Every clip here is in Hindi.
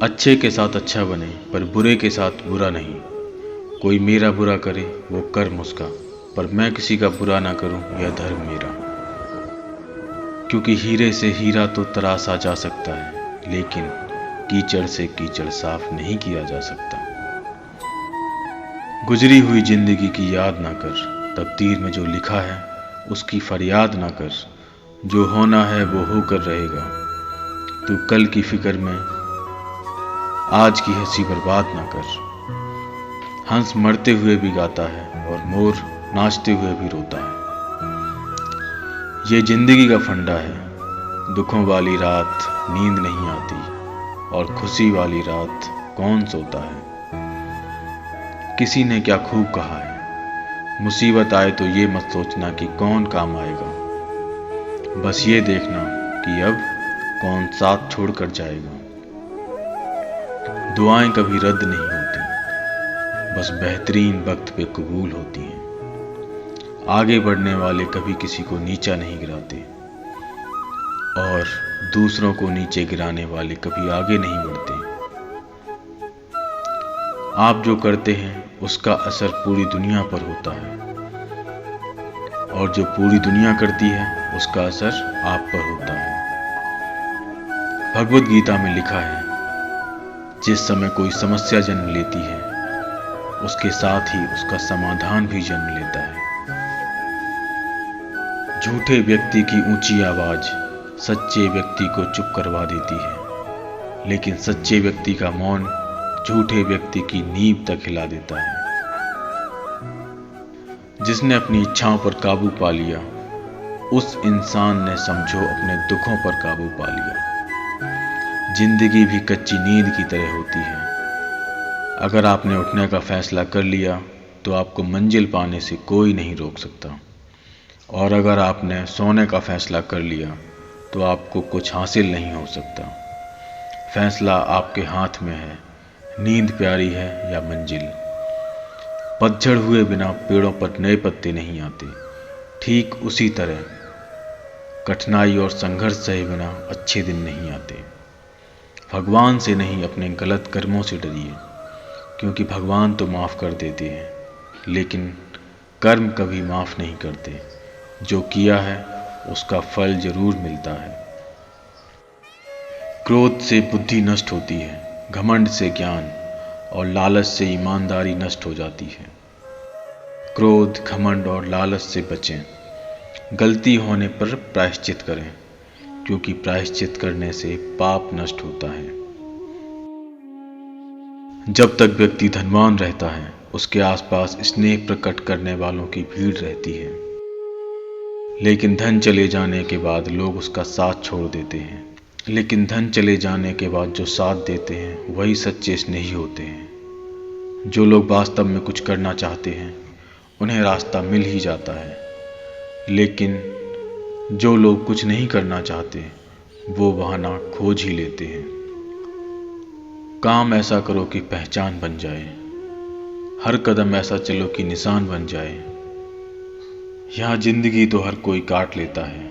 अच्छे के साथ अच्छा बने पर बुरे के साथ बुरा नहीं। कोई मेरा बुरा करे वो कर्म उसका, पर मैं किसी का बुरा ना करूं यह धर्म मेरा। क्योंकि हीरे से हीरा तो तराशा जा सकता है, लेकिन कीचड़ से कीचड़ साफ नहीं किया जा सकता। गुजरी हुई जिंदगी की याद ना कर, तकदीर में जो लिखा है उसकी फरियाद ना कर। जो होना है वो होकर रहेगा, तू कल की फिक्र में आज की हंसी बर्बाद ना कर। हंस मरते हुए भी गाता है और मोर नाचते हुए भी रोता है। ये जिंदगी का फंडा है, दुखों वाली रात नींद नहीं आती और खुशी वाली रात कौन सोता है। किसी ने क्या खूब कहा है, मुसीबत आए तो ये मत सोचना कि कौन काम आएगा, बस ये देखना कि अब कौन साथ छोड़ कर जाएगा। दुआएं कभी रद्द नहीं होती, बस बेहतरीन वक्त पे कबूल होती हैं। आगे बढ़ने वाले कभी किसी को नीचा नहीं गिराते और दूसरों को नीचे गिराने वाले कभी आगे नहीं बढ़ते। आप जो करते हैं उसका असर पूरी दुनिया पर होता है और जो पूरी दुनिया करती है उसका असर आप पर होता है। भगवद गीता में लिखा है, जिस समय कोई समस्या जन्म लेती है उसके साथ ही उसका समाधान भी जन्म लेता है। झूठे व्यक्ति की ऊंची आवाज सच्चे व्यक्ति को चुप करवा देती है, लेकिन सच्चे व्यक्ति का मौन झूठे व्यक्ति की नींव तक हिला देता है। जिसने अपनी इच्छाओं पर काबू पा लिया उस इंसान ने समझो अपने दुखों पर काबू पा लिया। जिंदगी भी कच्ची नींद की तरह होती है, अगर आपने उठने का फैसला कर लिया तो आपको मंजिल पाने से कोई नहीं रोक सकता, और अगर आपने सोने का फैसला कर लिया तो आपको कुछ हासिल नहीं हो सकता। फैसला आपके हाथ में है, नींद प्यारी है या मंजिल। पतझड़ हुए बिना पेड़ों पर नए पत्ते नहीं आते, ठीक उसी तरह कठिनाई और संघर्ष सहे बिना अच्छे दिन नहीं आते। भगवान से नहीं अपने गलत कर्मों से डरिए, क्योंकि भगवान तो माफ़ कर देते हैं, लेकिन कर्म कभी माफ़ नहीं करते। जो किया है उसका फल जरूर मिलता है। क्रोध से बुद्धि नष्ट होती है, घमंड से ज्ञान और लालच से ईमानदारी नष्ट हो जाती है। क्रोध, घमंड और लालच से बचें। गलती होने पर प्रायश्चित करें, क्योंकि प्रायश्चित करने से पाप नष्ट होता है। जब तक व्यक्ति धनवान रहता है उसके आसपास स्नेह प्रकट करने वालों की भीड़ रहती है, लेकिन धन चले जाने के बाद लोग उसका साथ छोड़ देते हैं। लेकिन धन चले जाने के बाद जो साथ देते हैं वही सच्चे स्नेही होते हैं। जो लोग वास्तव में कुछ करना चाहते हैं उन्हें रास्ता मिल ही जाता है, लेकिन जो लोग कुछ नहीं करना चाहते वो बहाना खोज ही लेते हैं। काम ऐसा करो कि पहचान बन जाए, हर कदम ऐसा चलो कि निशान बन जाए। यहाँ जिंदगी तो हर कोई काट लेता है,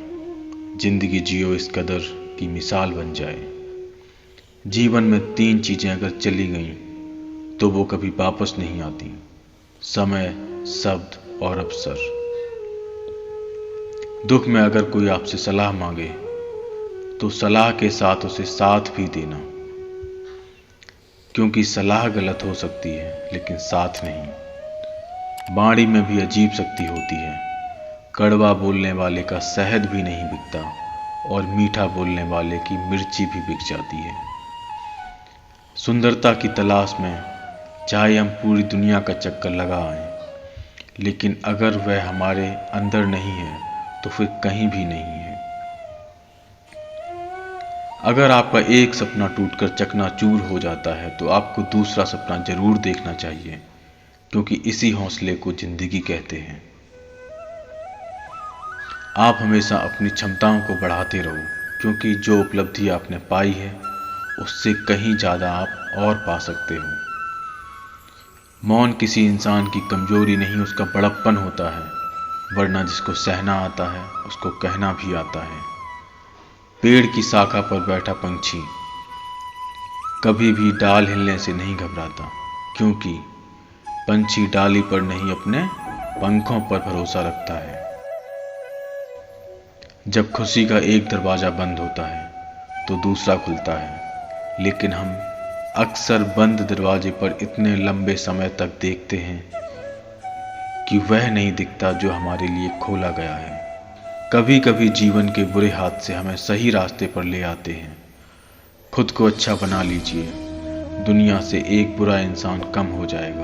जिंदगी जियो इस कदर की मिसाल बन जाए। जीवन में 3 चीजें अगर चली गईं तो वो कभी वापस नहीं आती, समय, शब्द और अवसर। दुख में अगर कोई आपसे सलाह मांगे तो सलाह के साथ उसे साथ भी देना, क्योंकि सलाह गलत हो सकती है लेकिन साथ नहीं। बाणी में भी अजीब शक्ति होती है, कड़वा बोलने वाले का शहद भी नहीं बिकता और मीठा बोलने वाले की मिर्ची भी बिक जाती है। सुंदरता की तलाश में चाहे हम पूरी दुनिया का चक्कर लगा आएं, लेकिन अगर वह हमारे अंदर नहीं है तो फिर कहीं भी नहीं है। अगर आपका एक सपना टूटकर चकनाचूर हो जाता है तो आपको दूसरा सपना जरूर देखना चाहिए, क्योंकि इसी हौसले को जिंदगी कहते हैं। आप हमेशा अपनी क्षमताओं को बढ़ाते रहो, क्योंकि जो उपलब्धि आपने पाई है उससे कहीं ज़्यादा आप और पा सकते हो। मौन किसी इंसान की कमजोरी नहीं, उसका बड़प्पन होता है, वरना जिसको सहना आता है उसको कहना भी आता है। पेड़ की शाखा पर बैठा पंछी कभी भी डाल हिलने से नहीं घबराता, क्योंकि पंछी डाली पर नहीं अपने पंखों पर भरोसा रखता है। जब खुशी का एक दरवाजा बंद होता है तो दूसरा खुलता है, लेकिन हम अक्सर बंद दरवाजे पर इतने लंबे समय तक देखते हैं कि वह नहीं दिखता जो हमारे लिए खोला गया है। कभी कभी जीवन के बुरे हाथ से हमें सही रास्ते पर ले आते हैं। खुद को अच्छा बना लीजिए, दुनिया से एक बुरा इंसान कम हो जाएगा।